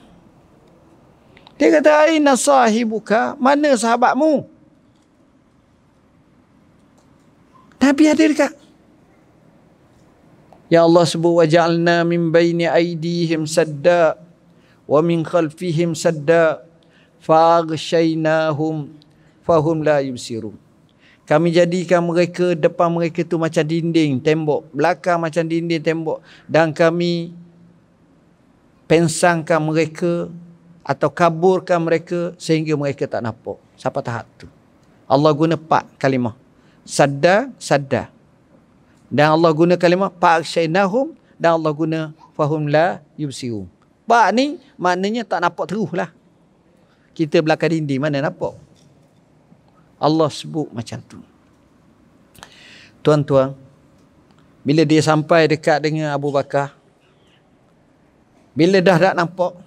Dia kata, aina sahibuka, mana sahabatmu? Nabi ada dekat. Ya Allah sebut, waja'alna min baini aidihim sadda wa min khalfihim sadda. faghshaynahum fahum la yubsirun. Kami jadikan mereka, depan mereka tu macam dinding tembok, belakang macam dinding tembok, dan kami pensangkan mereka atau kaburkan mereka sehingga mereka tak nampak. Sampai tahap tu Allah guna 4 kalimah. Sadda, sadda. Dan Allah guna kalimah fa'akshaynahum, dan Allah guna fahum la yubsirun. Pak ni maknanya tak nampak terus lah. Kita belakang dinding mana nampak. Allah sebut macam tu. Tuan-tuan, bila dia sampai dekat dengan Abu Bakar, bila dah tak nampak,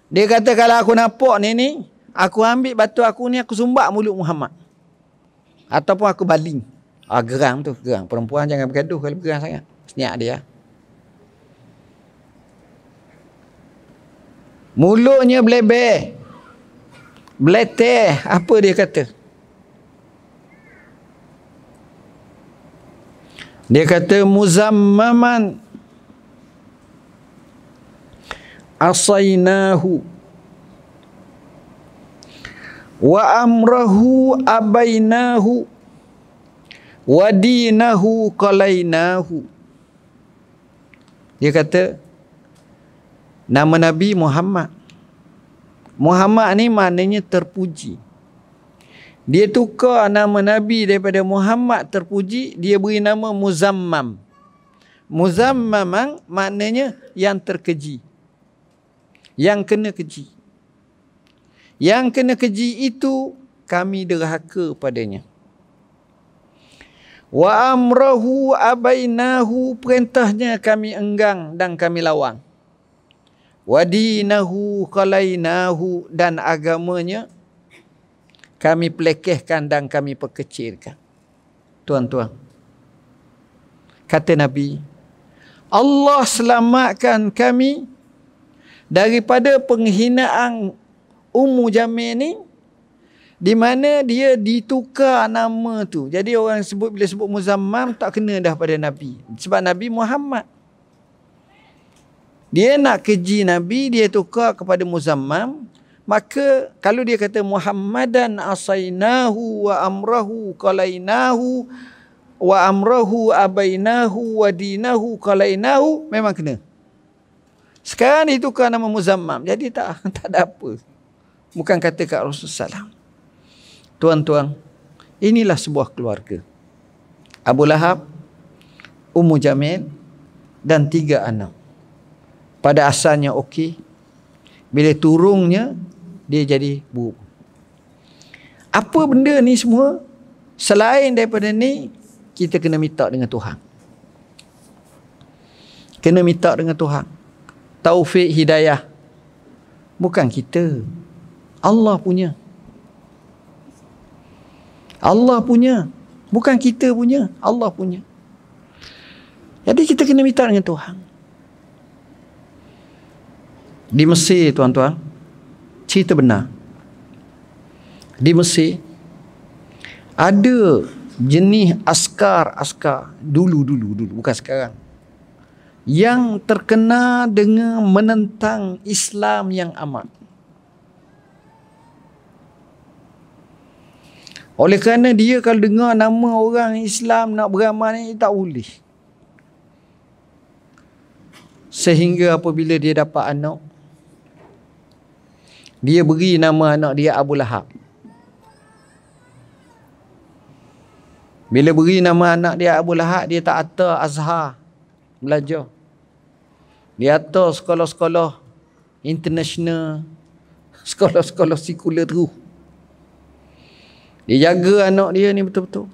dia kata kalau aku nampak ni, aku ambil batu aku ni, aku sumbat mulut Muhammad. Ataupun aku baling. Gerang tu, gerang. Perempuan jangan bergaduh kalau gerang sangat. Senyap dia. Mulutnya bleber, beleteh. Apa dia kata? Dia kata muzammaman asainahu wa amrahu abainahu wa dinahu qalainahu. Dia kata nama Nabi Muhammad. Muhammad ni maknanya terpuji. Dia tukar nama Nabi daripada Muhammad terpuji, dia beri nama Muzammam. Muzammam maknanya yang terkeji, yang kena keji. Yang kena keji itu kami derhaka padanya. Wa amrahu abainahu, perintahnya kami enggang dan kami lawang. Wa dinahu qalainahu, dan agamanya kami pelekehkan dan kami perkecilkan. Tuan-tuan, kata Nabi, Allah selamatkan kami daripada penghinaan Ummu Jamil ni, di mana dia ditukar nama tu. Jadi orang sebut, bila sebut Muzammam, tak kena dah pada Nabi. Sebab Nabi Muhammad. Dia nak keji Nabi, dia tukar kepada Muzammam. Maka kalau dia kata Muhammadan asainahu wa amrahu qalainahu wa amrahu abainahu wa dinahu qalainahu, memang kena. Sekarang ditukar nama Muzammam, jadi tak ada apa. Bukan kata kat Rasulullah. Tuan-tuan, inilah sebuah keluarga. Abu Lahab, Ummu Jamil dan 3 anak. Pada asalnya okey. Bila turunnya, dia jadi buruk. Apa benda ni semua? Selain daripada ni, kita kena minta dengan Tuhan. Kena minta dengan Tuhan. Taufik hidayah. Bukan kita. Allah punya. Allah punya. Bukan kita punya. Allah punya. Jadi kita kena minta dengan Tuhan. Di Mesir, tuan-tuan, cerita benar. Di Mesir ada jenis askar dulu, bukan sekarang, yang terkenal dengan menentang Islam yang amat. Oleh kerana dia kalau dengar nama orang Islam nak beramal ni, tak boleh. Sehingga apabila dia dapat anak, dia beri nama anak dia Abu Lahab. Bila beri nama anak dia Abu Lahab, dia tak hantar Azhar belajar. Dia hantar sekolah-sekolah international, sekolah-sekolah sekular terus. Dia jaga anak dia ni betul-betul.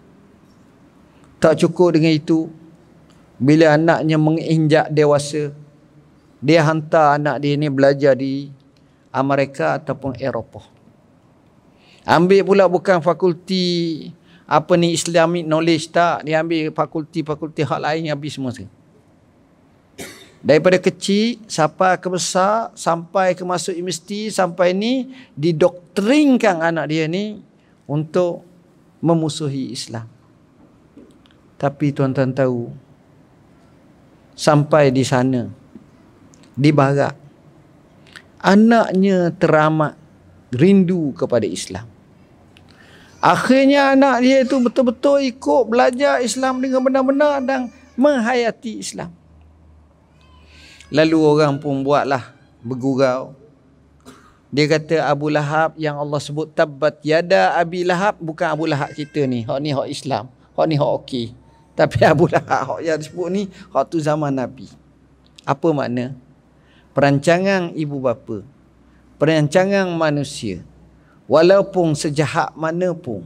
Tak cukup dengan itu, bila anaknya menginjak dewasa, dia hantar anak dia ni belajar di Amerika ataupun Eropah. Ambil pula bukan fakulti apa ni Islamic knowledge, tak. Dia ambil fakulti-fakulti hak lain, habis semua sekali. Daripada kecil sampai ke besar, sampai ke masuk universiti, sampai ni didoktrinkan anak dia ni untuk memusuhi Islam. Tapi tuan-tuan tahu, sampai di sana, di barat, anaknya teramat rindu kepada Islam. Akhirnya anak dia itu betul-betul ikut belajar Islam dengan benar-benar dan menghayati Islam. Lalu orang pun buatlah bergurau. Dia kata Abu Lahab yang Allah sebut tabbat yada Abi Lahab, bukan Abu Lahab kita ni. Hak ni hak Islam. Hak ni hak okey. Tapi Abu Lahab hak yang disebut ni hak tu zaman Nabi. Apa makna? Perancangan ibu bapa, perancangan manusia, walaupun sejahat mana pun,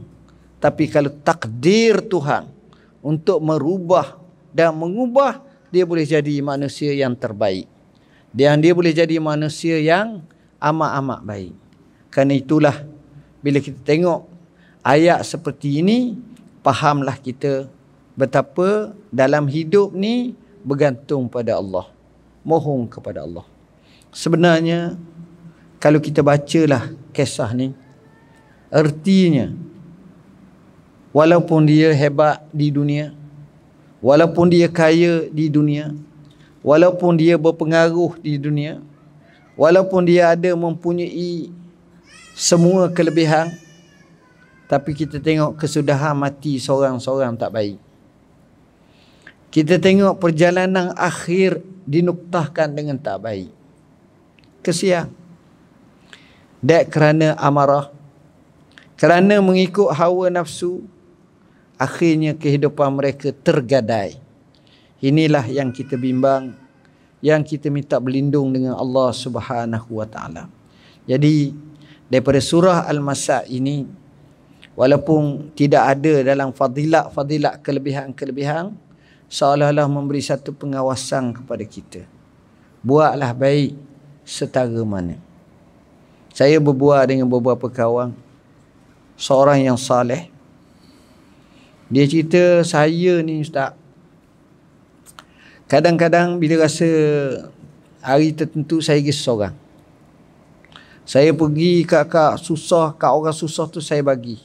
tapi kalau takdir Tuhan untuk merubah dan mengubah, dia boleh jadi manusia yang terbaik. Dan dia boleh jadi manusia yang amat-amat baik. Kerana itulah bila kita tengok ayat seperti ini, fahamlah kita betapa dalam hidup ni bergantung pada Allah, mohon kepada Allah. Sebenarnya kalau kita bacalah kisah ni, artinya walaupun dia hebat di dunia, walaupun dia kaya di dunia, walaupun dia berpengaruh di dunia, walaupun dia ada mempunyai semua kelebihan, tapi kita tengok kesudahan mati seorang-seorang tak baik. Kita tengok perjalanan akhir dinuktahkan dengan tak baik. Kesian. Dek kerana amarah, kerana mengikut hawa nafsu, akhirnya kehidupan mereka tergadai. Inilah yang kita bimbang, yang kita minta berlindung dengan Allah Subhanahu wa taala. Jadi daripada surah Al-Masad ini, walaupun tidak ada dalam fadilat-fadilat kelebihan-kelebihan, seolah-olah memberi satu pengawasan kepada kita. Buatlah baik setara mana. Saya berbual dengan beberapa kawan, seorang yang saleh. Dia cerita, saya ni ustaz, kadang-kadang bila rasa hari tertentu saya pergi seorang. Saya pergi kat susah, kat orang susah tu saya bagi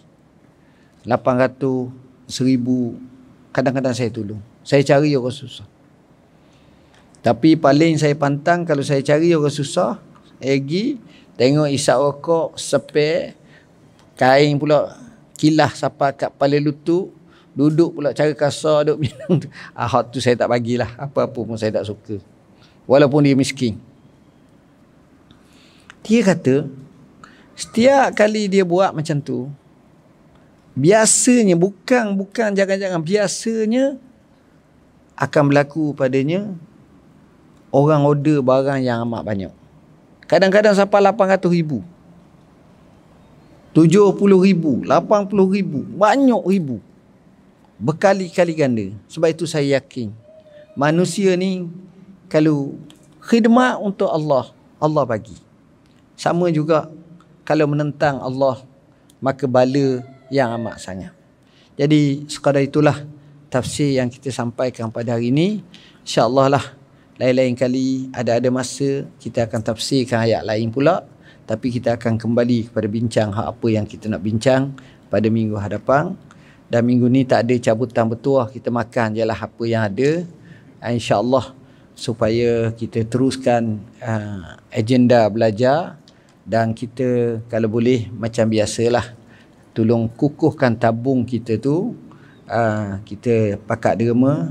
800, 1000, kadang-kadang saya tolong. Saya cari orang susah. Tapi paling saya pantang kalau saya cari orang susah, pergi tengok isap rokok, sepek, kain pula kilah sampai kat kepala lutut, duduk pula cara kasar, duduk minum. Hak tu saya tak bagilah, apa-apa pun saya tak suka. Walaupun dia miskin. Dia kata, setiap kali dia buat macam tu, biasanya, bukan jangan-jangan, biasanya akan berlaku padanya orang order barang yang amat banyak. Kadang-kadang sampai 800,000, 70,000, 80,000, banyak ribu, berkali-kali ganda. Sebab itu saya yakin manusia ni kalau khidmat untuk Allah, Allah bagi. Sama juga kalau menentang Allah, maka bala yang amat sangat. Jadi sekadar itulah tafsir yang kita sampaikan pada hari ini. InsyaAllah lah lain-lain kali ada masa kita akan tafsirkan ayat lain pula. Tapi kita akan kembali kepada bincang apa yang kita nak bincang pada minggu hadapan. Dan minggu ni tak ada cabutan bertuah, kita makan je lah apa yang ada, insyaAllah, supaya kita teruskan agenda belajar. Dan kita kalau boleh macam biasalah, tolong kukuhkan tabung kita tu, kita pakat derma.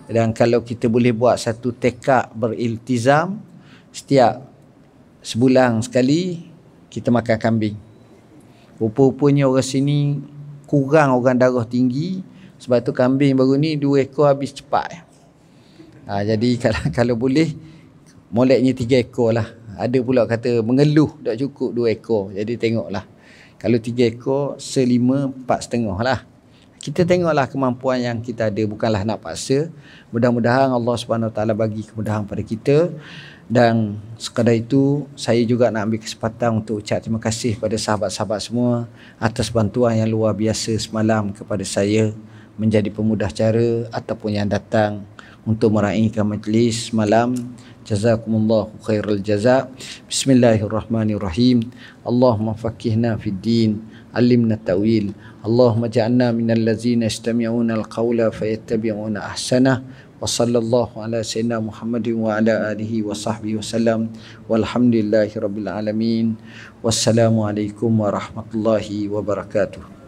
Dan kalau kita boleh buat satu tekad beriltizam, setiap sebulan sekali kita makan kambing. Rupa-rupanya orang sini kurang orang darah tinggi, sebab tu kambing baru ni 2 ekor habis cepat. Jadi kalau boleh moleknya 3 ekor lah. Ada pula kata mengeluh tak cukup 2 ekor. Jadi tengoklah, kalau 3 ekor, 5, 4,5 lah. Kita tengoklah kemampuan yang kita ada, bukanlah nak paksa. Mudah-mudahan Allah Subhanahu Wa Taala bagi kemudahan pada kita. Dan sekadar itu, saya juga nak ambil kesempatan untuk ucap terima kasih kepada sahabat-sahabat semua atas bantuan yang luar biasa semalam kepada saya menjadi pemudah cara ataupun yang datang untuk meraihkan majlis semalam. Jazakumullahu khairal jaza. Bismillahirrahmanirrahim. Allahumma faqihna fid din, alimna ta'wil. Allahumma ja'alna minal ladzina yastami'una al-qawla fayattabi'una ahsanah Wa sallallahu ala sayyidina Muhammadin wa ala alihi wa sahbihi wasallam. Walhamdulillahi rabbil alamin. Wassalamualaikum warahmatullahi wabarakatuh.